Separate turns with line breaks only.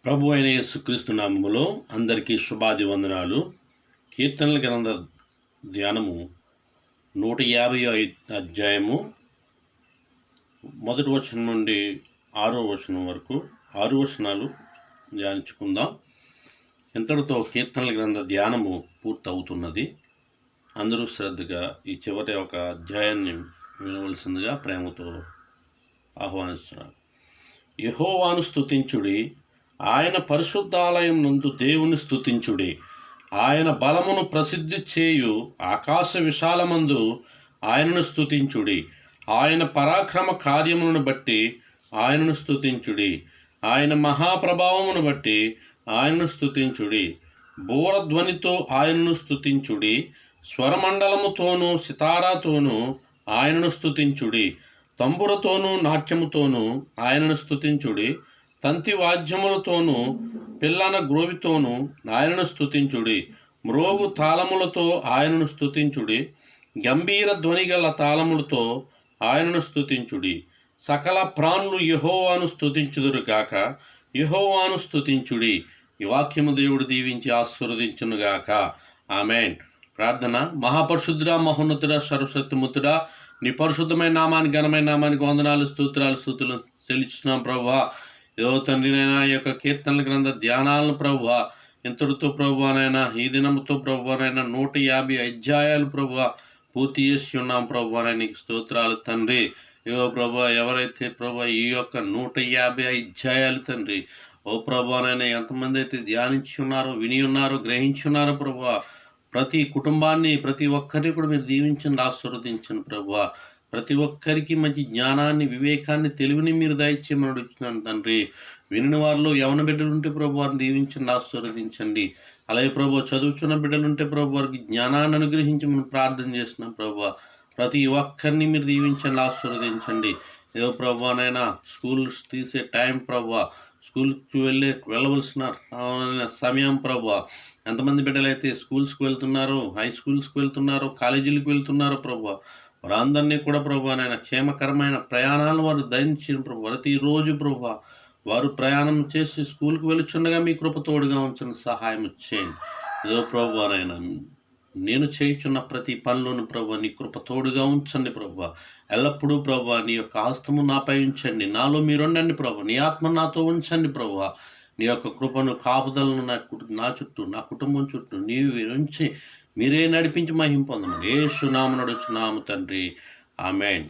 ప్రభు అయిన యేసుక్రీస్తు నామములో అందరికీ శుభాది వందనాలు. కీర్తనల గ్రంథ ధ్యానము 150 అధ్యాయము 1 వచనం నుండి 6వ వచనం వరకు 6 వచనాలు ధ్యానించుకుందాం. ఇంతటితో కీర్తనల గ్రంథ ధ్యానము పూర్తవుతున్నది. అందరూ శ్రద్ధగా ఈ చివరి ఒక అధ్యాయాన్ని వినవలసిందిగా ప్రేమతో ఆహ్వానిస్తున్నారు. యెహోవాను స్తుతించుడి, ఆయన పరిశుద్ధాలయం నందు దేవుని స్తుతించుడి. ఆయన బలమును ప్రసిద్ధి చేయు ఆకాశ విశాలమందు ఆయనను స్తుతించుడి. ఆయన పరాక్రమ కార్యములను బట్టి ఆయనను స్తుతించుడి. ఆయన మహాప్రభావమును బట్టి ఆయనను స్తుతించుడి. బూరధ్వనితో ఆయనను స్తుతించుడి. స్వరమండలముతోనూ సితారాతోనూ ఆయనను స్తుతించుడి. తంబురతోనూ నాట్యముతోనూ ఆయనను స్తుతించుడి. తంతి వాద్యములతోనూ పిల్లన గ్రోవితోనూ ఆయనను స్తుతించుడి. మ్రోగు తాళములతో ఆయనను స్తుతించుడి. గంభీర ధ్వనిగల తాళములతో ఆయనను స్తుతించుడి. సకల ప్రాణులు యెహోవాను స్తుతించుదురుగాక. యెహోవాను స్తుతించుడి. ఈ వాక్యము దేవుడు దీవించి ఆశీర్వదించునుగాక. ఆమేన్. ప్రార్థన. మహాపరిశుద్ధుడా, మహోన్నతుడా, సర్వశక్తిమంతుడా, నీ పరిశుద్ధమైన నామానికి, ఘనమైన నామానికి వందనాలు, స్తుతులు చెల్లిస్తున్నాం ప్రభువా. ఏదో తండ్రినైనా ఈ యొక్క కీర్తనల గ్రంథ ధ్యానాలను ప్రభువా ఇంతటితో ప్రభువానైనా ఈ దినముతో ప్రభువానైనా 150 అధ్యాయాలు ప్రభువా పూర్తి చేసి ఉన్నాం ప్రభువానైనా. నీకు స్తోత్రాలు తండ్రి. ఏవో ప్రభువా, ఎవరైతే ప్రభువా ఈ యొక్క 150 అధ్యాయాలు తండ్రి ఓ ప్రభువానైనా ఎంతమంది అయితే ధ్యానించి ఉన్నారో, విని ఉన్నారో, గ్రహించి ఉన్నారో ప్రభువా, ప్రతి కుటుంబాన్ని, ప్రతి ఒక్కరిని కూడా మీరు దీవించండి, ఆశీర్వదించండి ప్రభువా. ప్రతి ఒక్కరికి మంచి జ్ఞానాన్ని, వివేకాన్ని, తెలివిని మీరు దయచేయమని అడుగుతున్నాను తండ్రి. వినిన వారిలో యవన బిడ్డలుంటే ప్రభు వారిని దీవించండి, ఆశీర్వదించండి. అలాగే ప్రభు చదువుతున్న బిడ్డలుంటే ప్రభు వారికి జ్ఞానాన్ని అనుగ్రహించి మనం ప్రార్థన చేస్తున్నాం ప్రభు. ప్రతి ఒక్కరిని మీరు దీవించండి, ఆశీర్వదించండి. ఏదో ప్రభునైనా స్కూల్ తీసే టైం ప్రభు, స్కూల్కి వెళ్ళవలసిన సమయం ప్రభు, ఎంతమంది బిడ్డలైతే స్కూల్స్కి వెళ్తున్నారో, హై స్కూల్స్కి వెళ్తున్నారో, కాలేజీలకు వెళ్తున్నారో ప్రభు, వారందరినీ కూడా ప్రభు నాయన క్షేమకరమైన ప్రయాణాలను వారు దయించిన ప్రభు. ప్రతిరోజు ప్రభు వారు ప్రయాణం చేసి స్కూల్కి వెళ్ళుచుండగా మీ కృప తోడుగా ఉంచండి, సహాయం చేయండి. ఏదో ప్రభు నాయన నేను చేయుచున్న ప్రతి పనులను ప్రభు నీ కృప తోడుగా ఉంచండి ప్రభు. ఎల్లప్పుడూ ప్రభు నీ యొక్క హస్తము నాపై ఉంచండి, నాలో మీరుండండి ప్రభు. నీ ఆత్మ నాతో ఉంచండి ప్రభు. నీ యొక్క కృపను, కాపుదలను నా చుట్టూ, నా కుటుంబం చుట్టూ నీవు ఉంచి మీరే నడిపించి మహిమ పొందమని యేసు నామమున అడుగుచున్నాము తండ్రి. ఆమేన్.